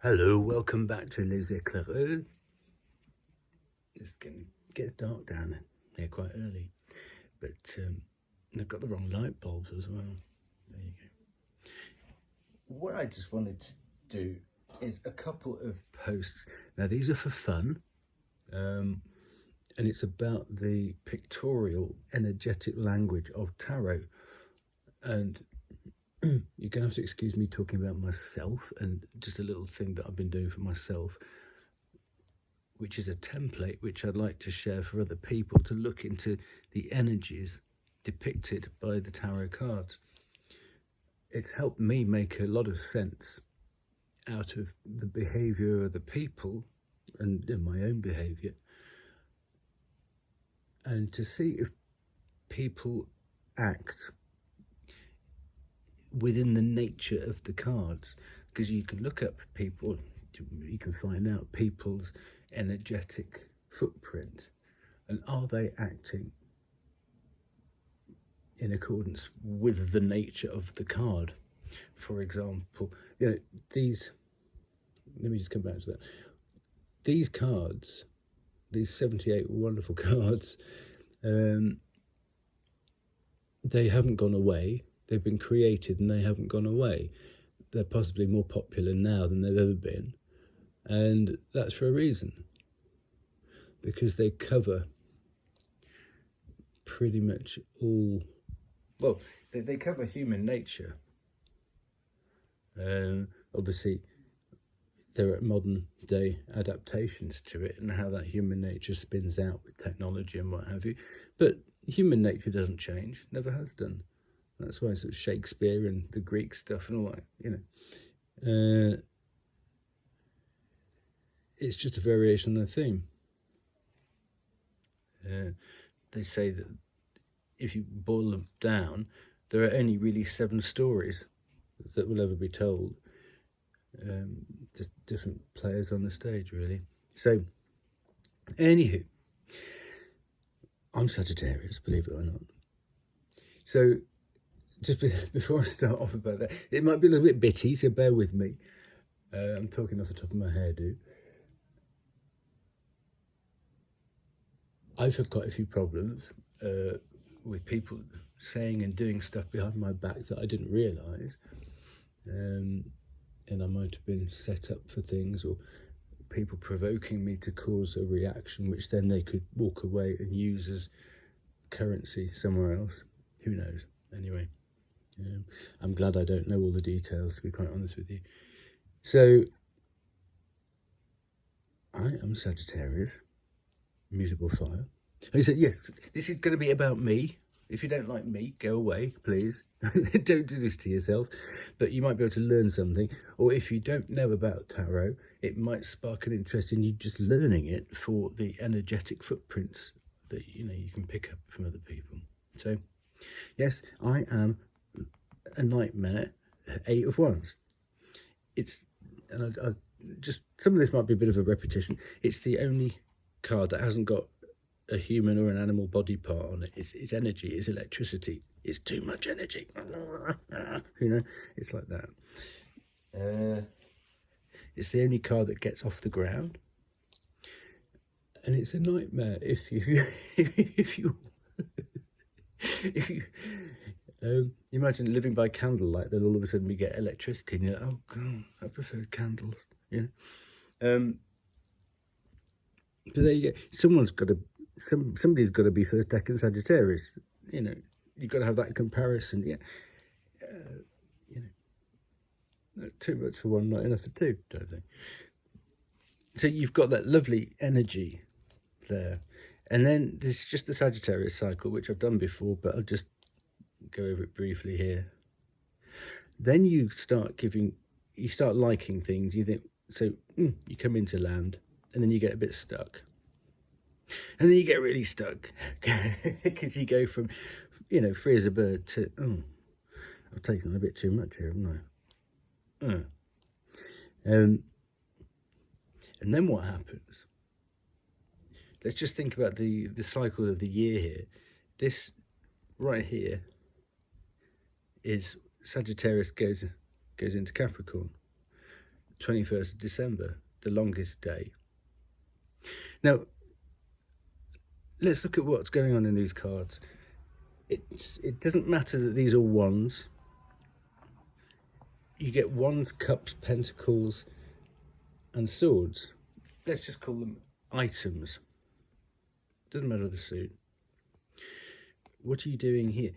Hello, welcome back to Les Éclaireurs. Gets dark down here quite early, but they've got the wrong light bulbs as well. There you go. What I just wanted to do is a couple of posts. Now these are for fun, and it's about the pictorial energetic language of tarot. And you're going to have to excuse me talking about myself and just a little thing that I've been doing for myself, which is a template which I'd like to share for other people to look into the energies depicted by the tarot cards. It's helped me make a lot of sense out of the behaviour of the people and my own behaviour, and to see if people act within the nature of the cards, because you can look up people, you can find out people's energetic footprint and are they acting in accordance with the nature of the card. For example, these, let me just come back to that. These cards, these 78 wonderful cards, they haven't gone away. They've been created and they haven't gone away. They're possibly more popular now than they've ever been. And that's for a reason, because they cover pretty much all, well, they cover human nature. Obviously, there are modern day adaptations to it and how that human nature spins out with technology and what have you. But human nature doesn't change, never has done. That's why sort of Shakespeare and the Greek stuff and all that, it's just a variation on the theme. They say that if you boil them down, there are only really 7 stories that will ever be told. Just different players on the stage, really. So, anywho, I'm Sagittarius, believe it or not. So, just before I start off about that, it might be a little bit bitty, so bear with me. I'm talking off the top of my hairdo. I've had quite a few problems with people saying and doing stuff behind my back that I didn't realise. And I might have been set up for things, or people provoking me to cause a reaction, which then they could walk away and use as currency somewhere else. Who knows? Anyway. I'm glad I don't know all the details, to be quite honest with you. So, I am Sagittarius, mutable fire. And he said, yes, this is going to be about me. If you don't like me, go away, please. Don't do this to yourself. But you might be able to learn something. Or if you don't know about tarot, it might spark an interest in you just learning it for the energetic footprints that you can pick up from other people. So, yes, I am a nightmare 8 of Wands. And I just, some of this might be a bit of a repetition. It's the only card that hasn't got a human or an animal body part on it. It's energy, it's electricity, it's too much energy. It's like that. It's the only card that gets off the ground, and it's a nightmare if you imagine living by candlelight, then all of a sudden we get electricity and you're like, oh god, I prefer candles, but there you go. Somebody's got to be first decan Sagittarius. You've got to have that comparison. Too much for one, not enough for two, don't they? So you've got that lovely energy there, and then there's just the Sagittarius cycle, which I've done before, but I'll just go over it briefly here. Then you start liking things. You think, so you come into land, and then you get a bit stuck. And then you get really stuck because you go from, free as a bird to, I've taken on a bit too much here, haven't I? And then what happens? Let's just think about the cycle of the year here. This right here is Sagittarius goes into Capricorn. 21st of December, the longest day. Now, let's look at what's going on in these cards. It doesn't matter that these are wands. You get wands, cups, pentacles, and swords. Let's just call them items. Doesn't matter the suit. What are you doing here?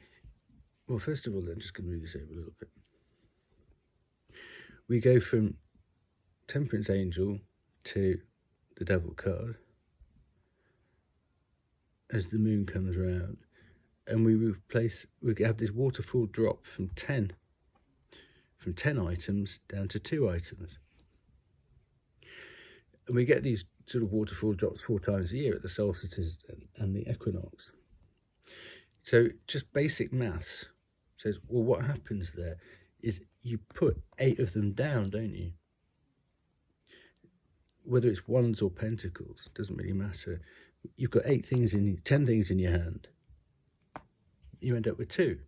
Well, first of all, I'm just going to move this over a little bit. We go from Temperance Angel to the Devil card as the moon comes around, and we have this waterfall drop from 10 items down to 2 items. And we get these sort of waterfall drops 4 times a year at the solstices and the equinox. So just basic maths says, well, what happens there is you put 8 of them down, don't you? Whether it's wands or pentacles, doesn't really matter. You've got 10 things in your hand. You end up with 2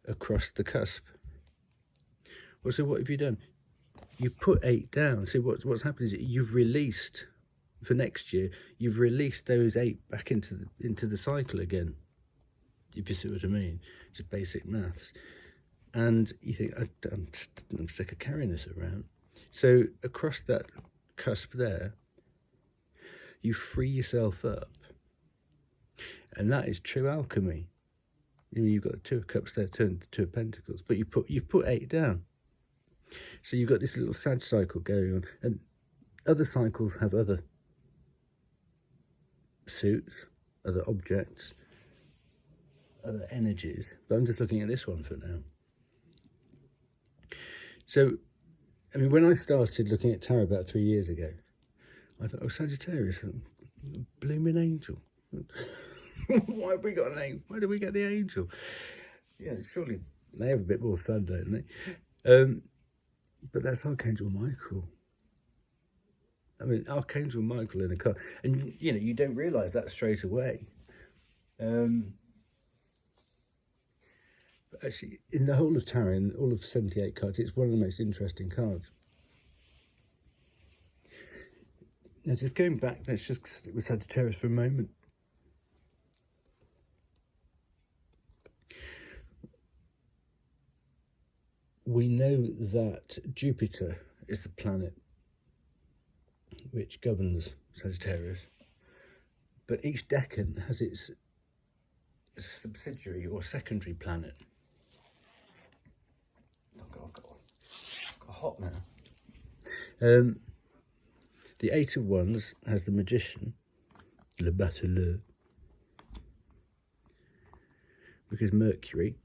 across the cusp. Well, so what have you done? You put 8 down. So what's happened is you've released, for next year, you've released those 8 back into the cycle again. If you see what I mean, just basic maths. And you think, I'm sick of carrying this around. So across that cusp there, you free yourself up. And that is true alchemy. You've got 2 cups there turned to 2 pentacles, but you put 8 down. So you've got this little Sag cycle going on, and other cycles have other suits, other objects, other energies, but I'm just looking at this one for now. So, I mean, when I started looking at tarot about 3 years ago, I thought, oh, Sagittarius, blooming angel. Why have we got an angel? Why did we get the angel? Yeah, surely they have a bit more fun, don't they? But that's Archangel Michael. I mean, Archangel Michael in a card, and you don't realise that straight away. But actually, in the whole of tarot, in all of 78 cards, it's one of the most interesting cards. Now, just going back, let's just stick with Sagittarius for a moment. We know that Jupiter is the planet which governs Sagittarius, but each decan has its subsidiary or secondary planet. Oh God, got hot now. The 8 of Wands has the Magician, le Battleur, because Mercury.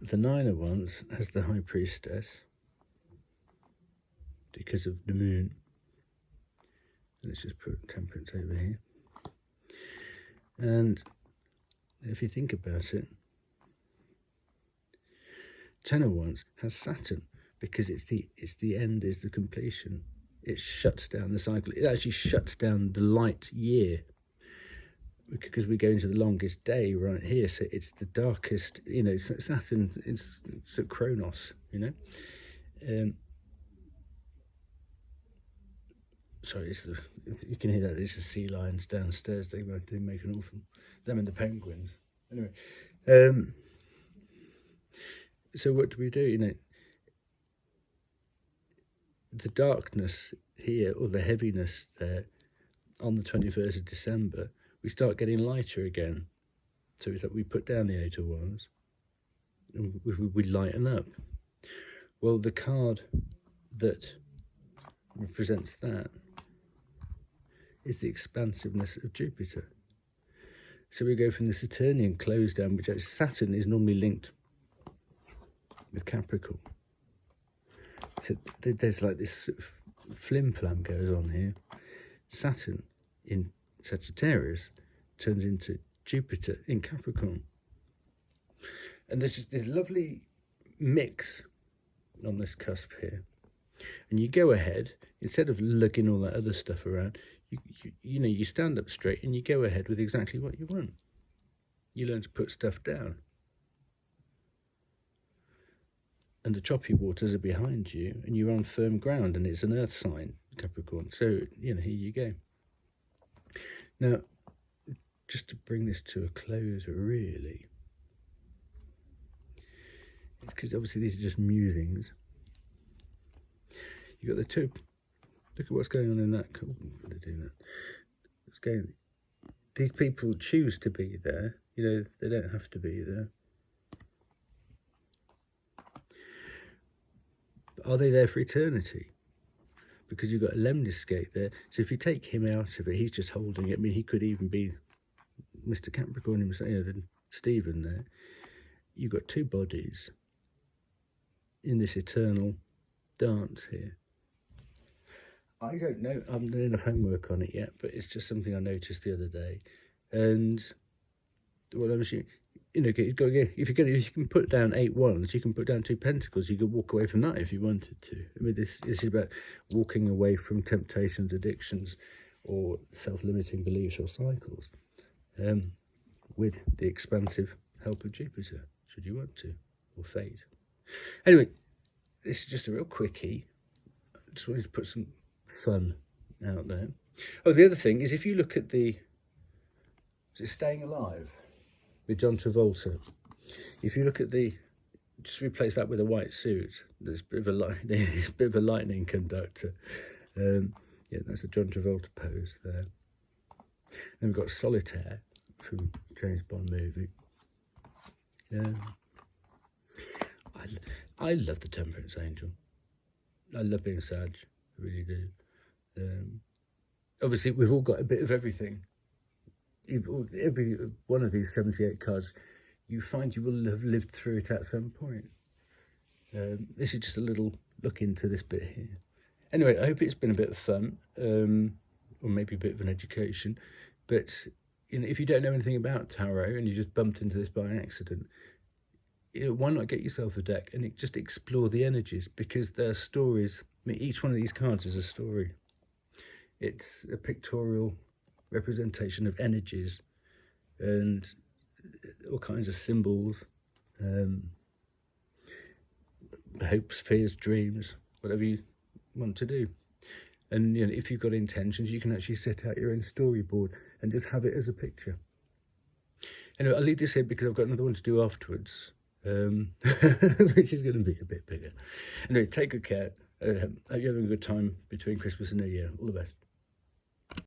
The 9 of Wands has the High Priestess, because of the moon. Let's just put Temperance over here. And if you think about it, 10 of Wands has Saturn, because it's the end, is the completion. It shuts down the cycle. It actually shuts down the light year, because we go into the longest day right here. So it's the darkest, Saturn is Kronos, sorry, you can hear that. It's the sea lions downstairs. They make an awful, them and the penguins. Anyway, so what do we do? The darkness here, or the heaviness there, on the 21st of December, we start getting lighter again. So it's like we put down the 8 of Wands, and we lighten up. Well, the card that represents that is the expansiveness of Jupiter. So we go from the Saturnian close down, which Saturn is normally linked with Capricorn. So there's like this sort of flim-flam goes on here. Saturn in Sagittarius turns into Jupiter in Capricorn. And there's just this lovely mix on this cusp here. And you go ahead, instead of lugging all that other stuff around, you stand up straight and you go ahead with exactly what you want. You learn to put stuff down. and the choppy waters are behind you, and you're on firm ground, and it's an earth sign, Capricorn. So, you know, here you go. Now, just to bring this to a close, really, it's because obviously these are just musings. You got the two. Look at what's going on in that. They're doing that. What's going? These people choose to be there. You know, they don't have to be there. But are they there for eternity? Because you've got a lemniscate there. So if you take him out of it, he's just holding it. I mean, he could even be Mr. Capricorn himself, you know, than Stephen there. You've got two bodies in this eternal dance here. I don't know, I haven't done enough homework on it yet, but it's just something I noticed the other day. And well, obviously, you know, if you can put down 8 wands, you can put down 2 pentacles. You could walk away from that if you wanted to. I mean, this is about walking away from temptations, addictions, or self-limiting beliefs or cycles, with the expansive help of Jupiter, should you want to, or fate. Anyway, this is just a real quickie. I just wanted to put some fun out there. Oh, the other thing is, if you look at is it Staying Alive with John Travolta? If you look at just replace that with a white suit. There's a bit of a lightning conductor. Yeah, that's a John Travolta pose there. Then we've got Solitaire from James Bond movie. I love the Temperance Angel. I love being Sag, I really do. Obviously, we've all got a bit of everything. Every one of these 78 cards, you find you will have lived through it at some point. This is just a little look into this bit here. Anyway, I hope it's been a bit of fun, or maybe a bit of an education. But you know, if you don't know anything about tarot and you just bumped into this by accident, you know, why not get yourself a deck and just explore the energies, because there are stories. I mean, each one of these cards is a story. It's a pictorial representation of energies and all kinds of symbols, hopes, fears, dreams, whatever you want to do. And you know, if you've got intentions, you can actually set out your own storyboard and just have it as a picture. Anyway, I'll leave this here because I've got another one to do afterwards, which is going to be a bit bigger. Anyway, take good care. Hope you're having a good time between Christmas and New Year. All the best.